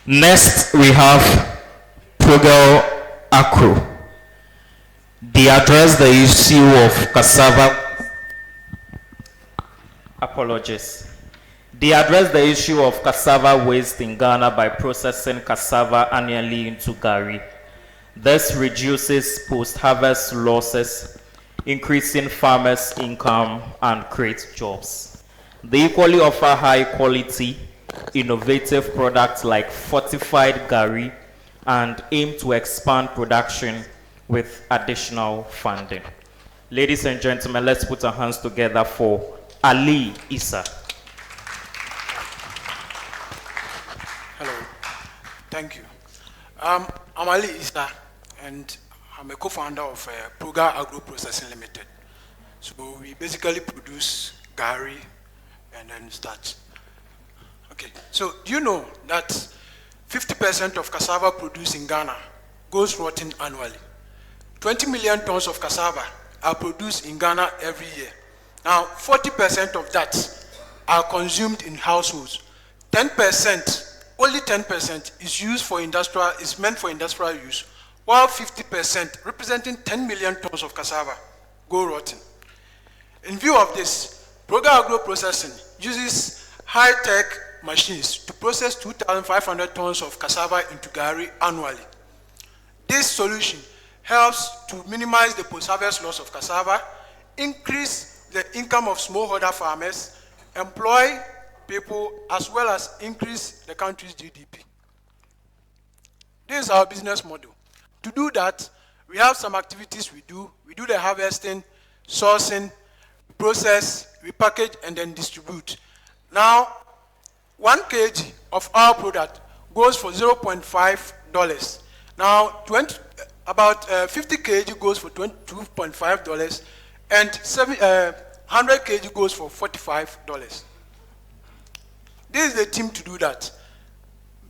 Next, we have ProGal Agro. They address the issue of cassava. Apologies. They address the issue of cassava waste in Ghana by processing cassava annually into Gari. This reduces post-harvest losses, increasing farmers' income, and creates jobs. They equally offer high-quality, innovative products like fortified Gari and aim to expand production with additional funding. Ladies and gentlemen, let's put our hands together for Ali Issah. Hello, thank you. I'm Ali Issah, and I'm a co-founder of ProGal Agro Processing Limited. So we basically produce Gari and then starch. Okay, so do you know that 50% of cassava produced in Ghana goes rotten annually? 20 million tons of cassava are produced in Ghana every year. Now, 40% of that are consumed in households. 10%, only 10% is meant for industrial use, while 50%, representing 10 million tons of cassava, go rotten. In view of this, ProGal Agro Processing uses high-tech machines to process 2,500 tons of cassava into Gari annually. This solution helps to minimize the post-harvest loss of cassava, increase the income of smallholder farmers, employ people, as well as increase the country's GDP. This is our business model. To do that, we have some activities we do. We do the harvesting, sourcing, process, we package, and then distribute. Now, 1 kg of our product goes for $0.5. Now, about 50 kg goes for $22.5, and 100 kg goes for $45. This is the team to do that.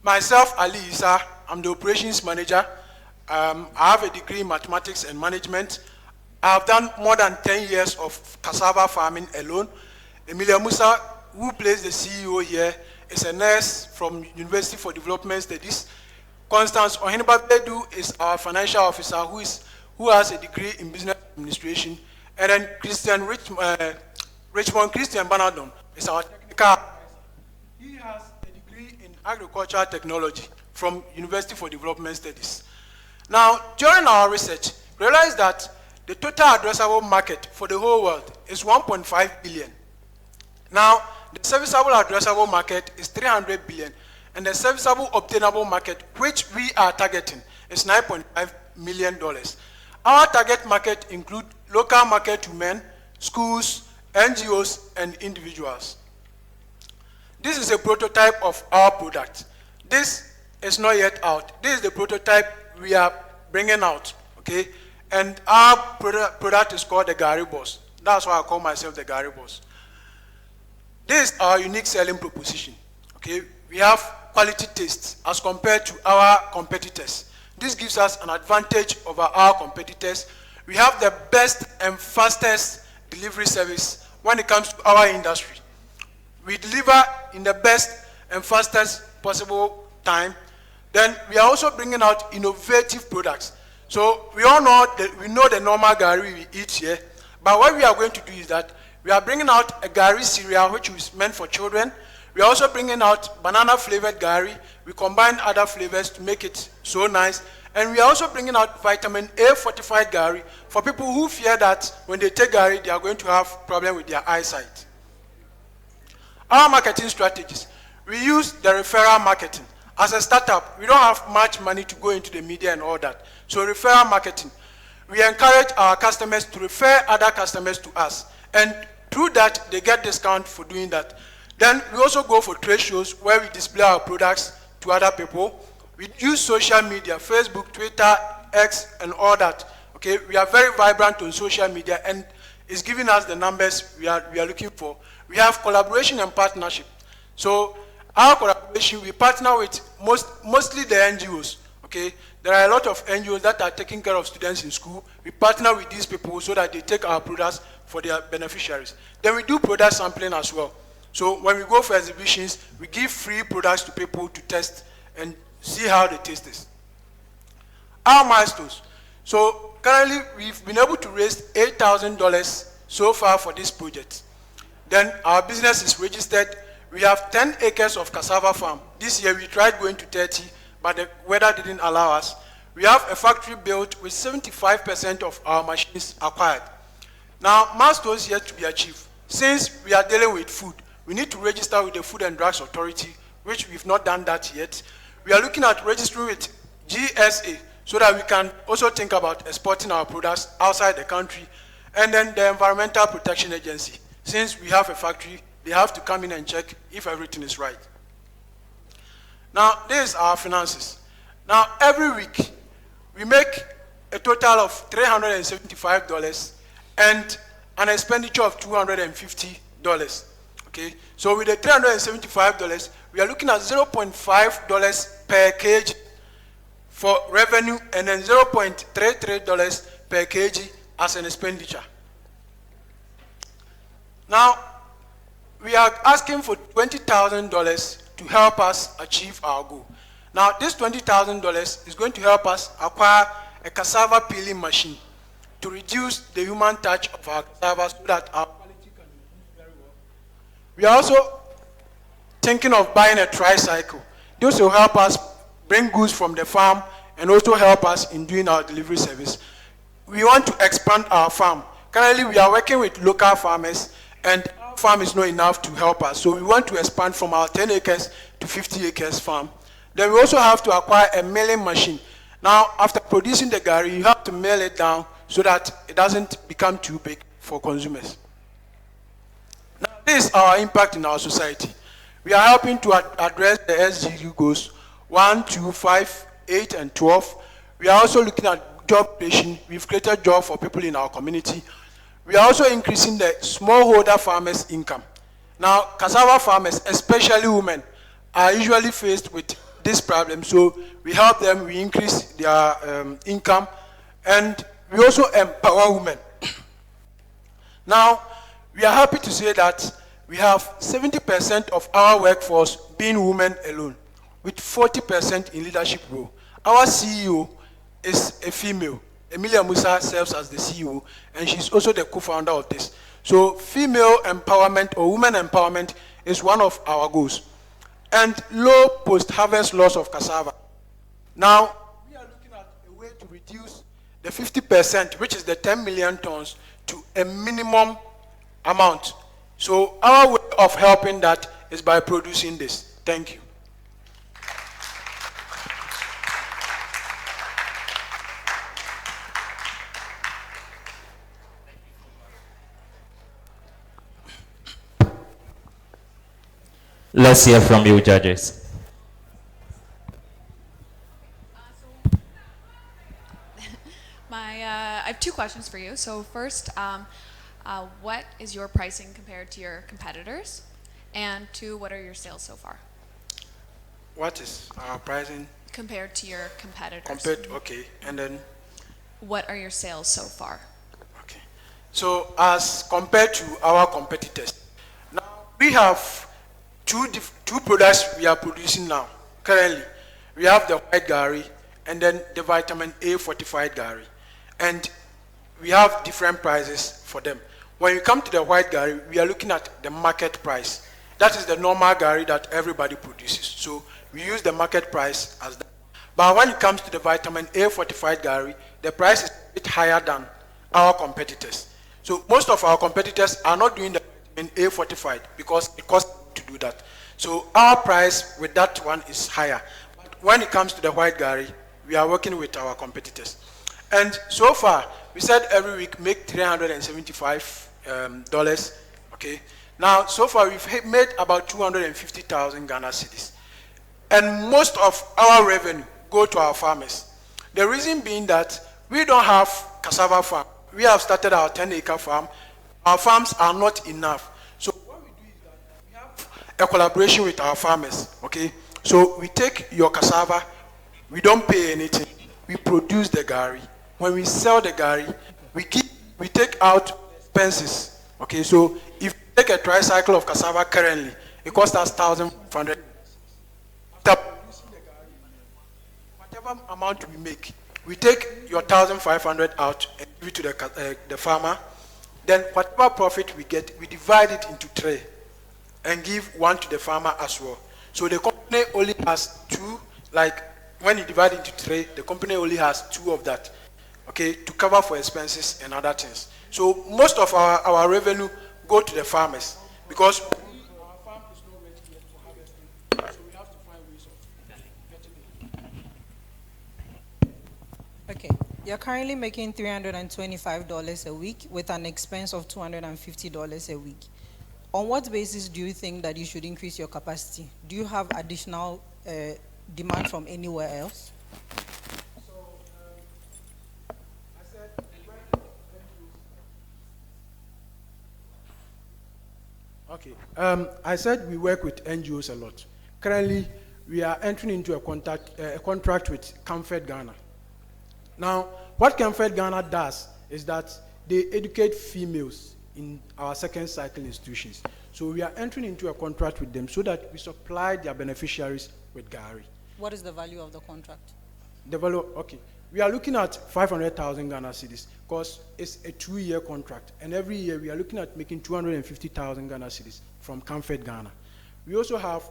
Myself, Ali Issah, I'm the operations manager. I have a degree in mathematics and management. I've done more than 10 years of cassava farming alone. Emilia Musa, who plays the CEO here, is a nurse from University for Development Studies. Constance Ohinibabedu is our financial officer who has a degree in business administration. And then Richmond Christian Bernardon is our technical. He has a degree in agricultural technology from University for Development Studies. Now, during our research, we realized that the total addressable market for the whole world is 1.5 billion. Now, the serviceable addressable market is 300 billion, and the serviceable obtainable market, which we are targeting, is $9.5 million. Our target market include local market women, schools, NGOs, and individuals. This is a prototype of our product. This is not yet out. This is the prototype we are bringing out, okay? And our product is called the Gari Boss. That's why I call myself the Gari Boss. This is our unique selling proposition, okay? We have quality taste as compared to our competitors. This gives us an advantage over our competitors. We have the best and fastest delivery service when it comes to our industry. We deliver in the best and fastest possible time. Then we are also bringing out innovative products. So we all know that we know the normal Gari we eat here, but what we are going to do is that we are bringing out a Gari cereal which is meant for children. We are also bringing out banana flavored Gari. We combine other flavors to make it so nice. And we are also bringing out vitamin A fortified Gari for people who fear that when they take Gari, they are going to have problem with their eyesight. Our marketing strategies. We use the referral marketing. As a startup, we don't have much money to go into the media and all that. So referral marketing. We encourage our customers to refer other customers to us. And through that, they get discount for doing that. Then we also go for trade shows where we display our products to other people. We use social media, Facebook, Twitter, X, and all that. Okay, we are very vibrant on social media, and it's giving us the numbers we are looking for. We have collaboration and partnership. So our collaboration, we partner with mostly the NGOs. Okay, there are a lot of NGOs that are taking care of students in school. We partner with these people so that they take our products for their beneficiaries. Then we do product sampling as well. So when we go for exhibitions, we give free products to people to test and see how the taste is. Our milestones. So currently we've been able to raise $8,000 so far for this project. Then our business is registered. We have 10 acres of cassava farm. This year we tried going to 30, but the weather didn't allow us. We have a factory built with 75% of our machines acquired. Now, milestones yet to be achieved. Since we are dealing with food, we need to register with the Food and Drugs Authority, which we've not done that yet. We are looking at registering with GSA so that we can also think about exporting our products outside the country. And then the Environmental Protection Agency. Since we have a factory, they have to come in and check if everything is right. Now, this is our finances. Now, every week, we make a total of $375 and an expenditure of $250. Okay, so with the $375, we are looking at $0.5 per kg for revenue and then $0.33 per kg as an expenditure. Now, we are asking for $20,000 to help us achieve our goal. Now, this $20,000 is going to help us acquire a cassava peeling machine to reduce the human touch of our cassava so that our quality can improve very well. We are also thinking of buying a tricycle. This will help us bring goods from the farm and also help us in doing our delivery service. We want to expand our farm. Currently, we are working with local farmers, and our farm is not enough to help us. So we want to expand from our 10 acres to 50 acres farm. Then we also have to acquire a milling machine. Now, after producing the Gari, you have to mill it down so that it doesn't become too big for consumers. Now, this is our impact in our society. We are helping to address the SDG goals 1, 2, 5, 8, and 12. We are also looking at job creation. We've created jobs for people in our community. We are also increasing the smallholder farmers' income. Now, cassava farmers, especially women, are usually faced with this problem. So we help them, we increase their income, and we also empower women. Now, we are happy to say that we have 70% of our workforce being women alone, with 40% in leadership role. Our CEO is a female. Emilia Musa serves as the CEO, and she's also the co-founder of this. So female empowerment or women empowerment is one of our goals. And low post-harvest loss of cassava. Now, we are looking at a way to reduce the 50%, which is the 10 million tons, to a minimum amount. So our way of helping that is by producing this. Thank you. Let's hear from you, judges. I have two questions for you. So first, what is your pricing compared to your competitors? And two, what are your sales so far? What is our pricing? Compared to your competitors. Okay, and then? What are your sales so far? Okay, so as compared to our competitors, now we have two products we are producing now. Currently, we have the white Gari and then the vitamin A fortified Gari. And we have different prices for them. When you come to the white Gari, we are looking at the market price. That is the normal Gari that everybody produces. So we use the market price as that. But when it comes to the vitamin A fortified Gari, the price is a bit higher than our competitors. So most of our competitors are not doing the vitamin A fortified because it costs to do that. So our price with that one is higher. But when it comes to the white Gari, we are working with our competitors. And so far, we said every week make $375. Okay. Now, so far we've made about 250,000 Ghana cedis. And most of our revenue go to our farmers. The reason being that we don't have cassava farm. We have started our 10-acre farm. Our farms are not enough. So what we do is that we have a collaboration with our farmers. Okay. So we take your cassava, we don't pay anything. We produce the Gari. When we sell the Gari, we take out expenses. Okay, so if you take a tricycle of cassava currently, it costs us 1,500. After producing the Gari, whatever amount we make, we take your 1,500 out and give it to the farmer. Then whatever profit we get, we divide it into 3 and give 1 to the farmer as well. So the company only has 2, like when you divide into 3, the company only has 2 of that, okay, to cover for expenses and other things. So most of our revenue go to the farmers because our farm is not ready yet for harvesting, so we have to find ways of getting it. Okay, you're currently making $325 a week with an expense of $250 a week. On what basis do you think that you should increase your capacity? Do you have additional demand from anywhere else? So, I said, I said we work with NGOs a lot. Currently, we are entering into a contract with Comfort Ghana. Now, what Comfort Ghana does is that they educate females in our second cycle institutions. So we are entering into a contract with them so that we supply their beneficiaries with Gari. What is the value of the contract? The value, okay. We are looking at 500,000 Ghana cedis because it's a 2-year contract. And every year we are looking at making 250,000 Ghana cedis from Comfort Ghana. We also have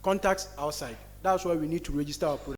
contacts outside. That's why we need to register our product.